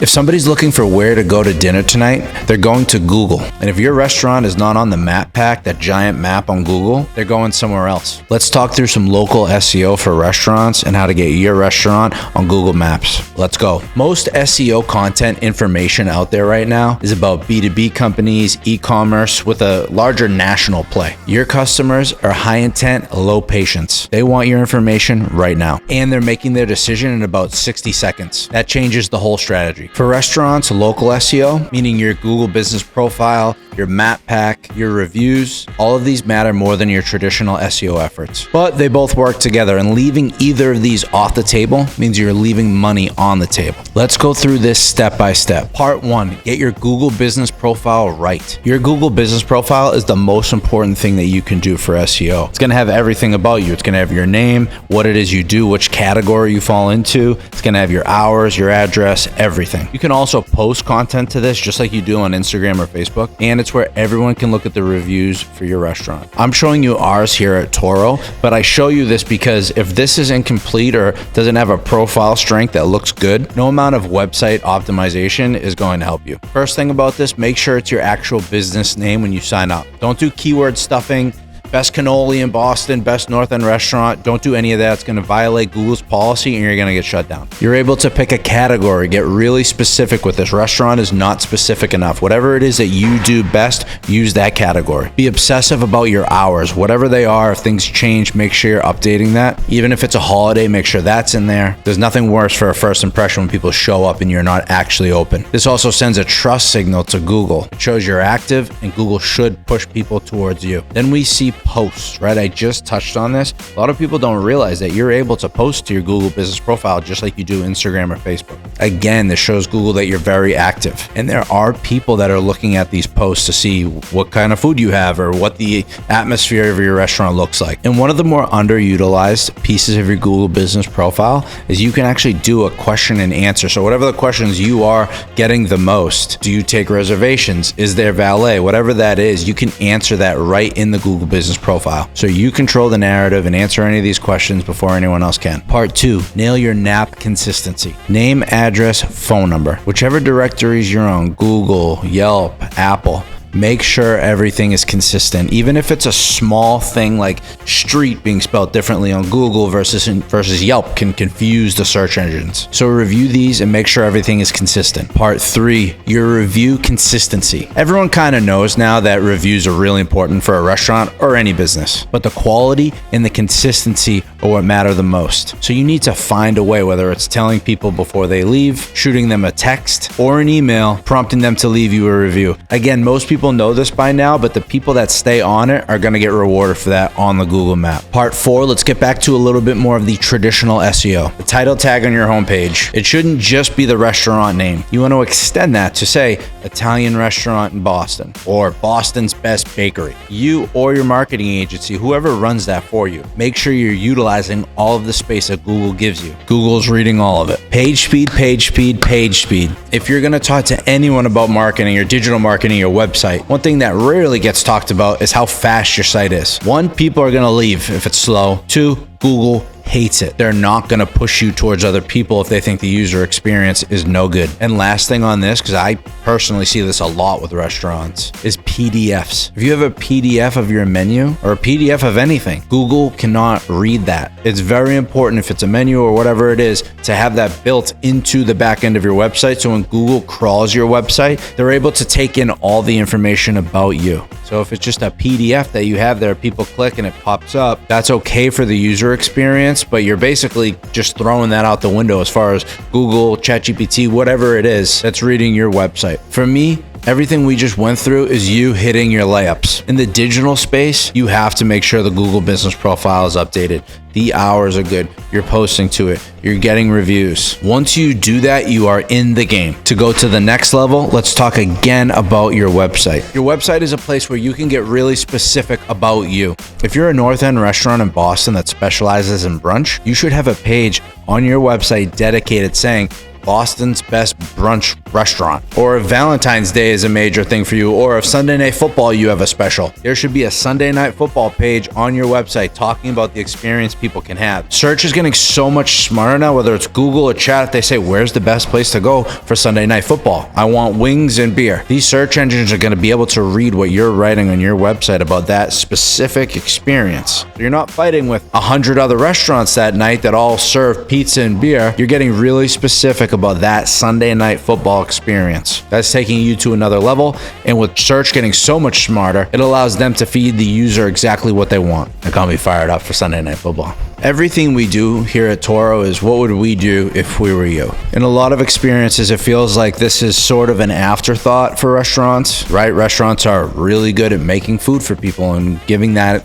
If somebody's looking for where to go to dinner tonight, they're going to Google. And if your restaurant is not on the map pack, that giant map on Google, they're going somewhere else. Let's talk through some local SEO for restaurants and how to get your restaurant on Google Maps. Let's go. Most SEO content information out there right now is about B2B companies, e-commerce with a larger national play. Your customers are high intent, low patience. They want your information right now. And they're making their decision in about 60 seconds. That changes the whole strategy. For restaurants, local SEO, meaning your Google business profile, your map pack, your reviews, all of these matter more than your traditional SEO efforts. But they both work together, and leaving either of these off the table means you're leaving money on the table. Let's go through this step by step. Part 1, get your Google business profile right. Your Google business profile is the most important thing that you can do for SEO. It's going to have everything about you. It's going to have your name, what it is you do, which category you fall into. It's going to have your hours, your address, everything. You can also post content to this just like you do on Instagram or Facebook, and it's where everyone can look at the reviews for your restaurant. I'm showing you ours here at Torro, but I show you this because if this is incomplete or doesn't have a profile strength that looks good, no amount of website optimization is going to help you. First thing about this, make sure it's your actual business name when you sign up. Don't do keyword stuffing. Best cannoli in Boston, best North End restaurant. Don't do any of that. It's going to violate Google's policy and you're going to get shut down. You're able to pick a category, get really specific with this. Restaurant is not specific enough. Whatever it is that you do best, use that category. Be obsessive about your hours, whatever they are. If things change, make sure you're updating that. Even if it's a holiday, make sure that's in there. There's nothing worse for a first impression when people show up and you're not actually open. This also sends a trust signal to Google. It shows you're active and Google should push people towards you. Then we see posts, right? I just touched on this. A lot of people don't realize that you're able to post to your Google business profile just like you do Instagram or Facebook. Again, this shows Google that you're very active. And there are people that are looking at these posts to see what kind of food you have or what the atmosphere of your restaurant looks like. And one of the more underutilized pieces of your Google business profile is you can actually do a question and answer. So whatever the questions you are getting the most, do you take reservations? Is there valet? Whatever that is, you can answer that right in the Google business profile. So you control the narrative and answer any of these questions before anyone else can. Part 2, nail your NAP consistency. Name, address, phone number. Whichever directories you're on, Google, Yelp, Apple, make sure everything is consistent. Even if it's a small thing like street being spelled differently on Google versus Yelp can confuse the search engines. So review these and make sure everything is consistent. Part 3, your review consistency. Everyone kind of knows now that reviews are really important for a restaurant or any business, but the quality and the consistency are what matter the most. So you need to find a way, whether it's telling people before they leave, shooting them a text or an email, prompting them to leave you a review. Again, most people know this by now, but the people that stay on it are going to get rewarded for that on the Google map. Part 4, let's get back to a little bit more of the traditional SEO. The title tag on your homepage. It shouldn't just be the restaurant name. You want to extend that to say Italian restaurant in Boston or Boston's best bakery. You or your marketing agency, whoever runs that for you, make sure you're utilizing all of the space that Google gives you. Google's reading all of it. Page speed, page speed, page speed. If you're going to talk to anyone about marketing or digital marketing, your website, one thing that rarely gets talked about is how fast your site is. 1, people are going to leave if it's slow. 2, Google hates it. They're not going to push you towards other people if they think the user experience is no good. And last thing on this, because I personally see this a lot with restaurants, is PDFs. If you have a PDF of your menu or a PDF of anything, Google cannot read that. It's very important if it's a menu or whatever it is to have that built into the back end of your website. So when Google crawls your website, they're able to take in all the information about you. So if it's just a PDF that you have there, people click and it pops up, that's okay for the user experience, but you're basically just throwing that out the window as far as Google, ChatGPT, whatever it is that's reading your website. For me, everything we just went through is you hitting your layups. In the digital space, you have to make sure the Google business profile is updated. The hours are good. You're posting to it. You're getting reviews. Once you do that, you are in the game. To go to the next level, let's talk again about your website. Your website is a place where you can get really specific about you. If you're a North End restaurant in Boston that specializes in brunch, you should have a page on your website dedicated saying, Boston's best brunch restaurant, or if Valentine's Day is a major thing for you, or if Sunday Night Football you have a special, there should be a Sunday Night Football page on your website talking about the experience people can have. Search is getting so much smarter now, whether it's Google or chat, they say, where's the best place to go for Sunday Night Football? I want wings and beer. These search engines are going to be able to read what you're writing on your website about that specific experience. You're not fighting with 100 other restaurants that night that all serve pizza and beer. You're getting really specific about that Sunday Night Football experience. That's taking you to another level. And with search getting so much smarter, it allows them to feed the user exactly what they want. That got me fired up for Sunday Night Football. Everything we do here at Torro is what would we do if we were you? In a lot of experiences, it feels like this is sort of an afterthought for restaurants, right? Restaurants are really good at making food for people and giving that,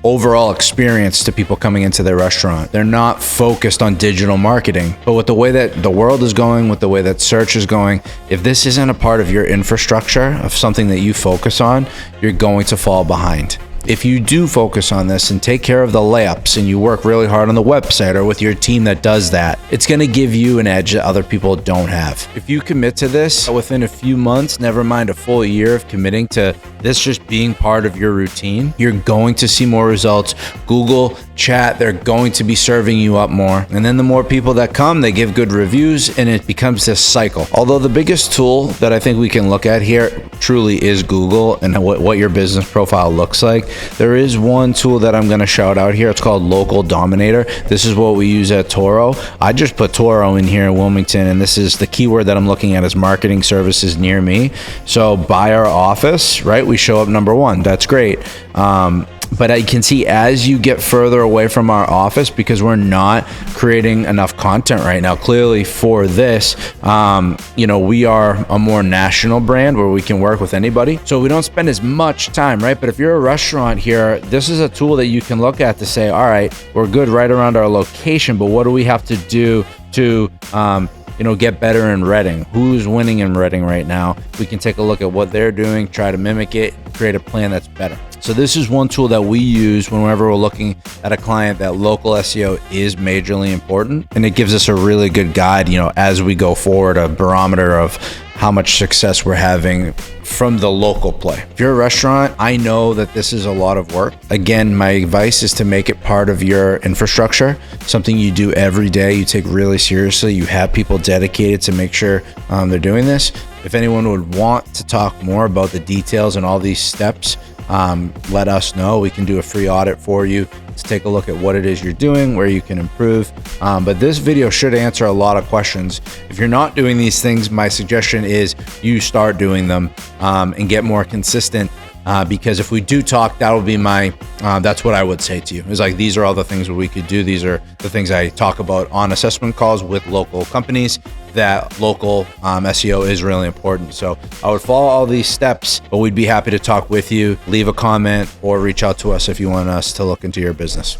overall experience to people coming into their restaurant. They're not focused on digital marketing. But with the way that the world is going, with the way that search is going, if this isn't a part of your infrastructure, of something that you focus on, you're going to fall behind. If you do focus on this and take care of the layups and you work really hard on the website or with your team that does that, it's going to give you an edge that other people don't have. If you commit to this within a few months, never mind a full year of committing to this just being part of your routine, you're going to see more results. Google, chat, they're going to be serving you up more. And then the more people that come, they give good reviews and it becomes this cycle. Although the biggest tool that I think we can look at here truly is Google and what your business profile looks like. There is one tool that I'm going to shout out here. It's called Local Dominator. This is what we use at Torro. I just put Torro in here in Wilmington, and this is the keyword that I'm looking at is marketing services near me. So by our office, right, we show up number one. That's great. But I can see as you get further away from our office, because we're not creating enough content right now, clearly for this, we are a more national brand where we can work with anybody. So we don't spend as much time, right? But if you're a restaurant here, this is a tool that you can look at to say, all right, we're good right around our location, but what do we have to do to, get better in Reading? Who's winning in Reading right now? We can take a look at what they're doing, try to mimic it, create a plan that's better. So this is one tool that we use whenever we're looking at a client that local SEO is majorly important. And it gives us a really good guide, as we go forward, a barometer of how much success we're having from the local play. If you're a restaurant, I know that this is a lot of work. Again, my advice is to make it part of your infrastructure, something you do every day, you take really seriously, you have people dedicated to make sure they're doing this. If anyone would want to talk more about the details and all these steps, let us know. We can do a free audit for you to take a look at what it is you're doing, where you can improve. But this video should answer a lot of questions. If you're not doing these things, my suggestion is you start doing them and get more consistent. Because if we do talk, that'll be that's what I would say to you. It's like, these are all the things that we could do. These are the things I talk about on assessment calls with local companies. That local SEO is really important. So I would follow all these steps, but we'd be happy to talk with you. Leave a comment or reach out to us if you want us to look into your business.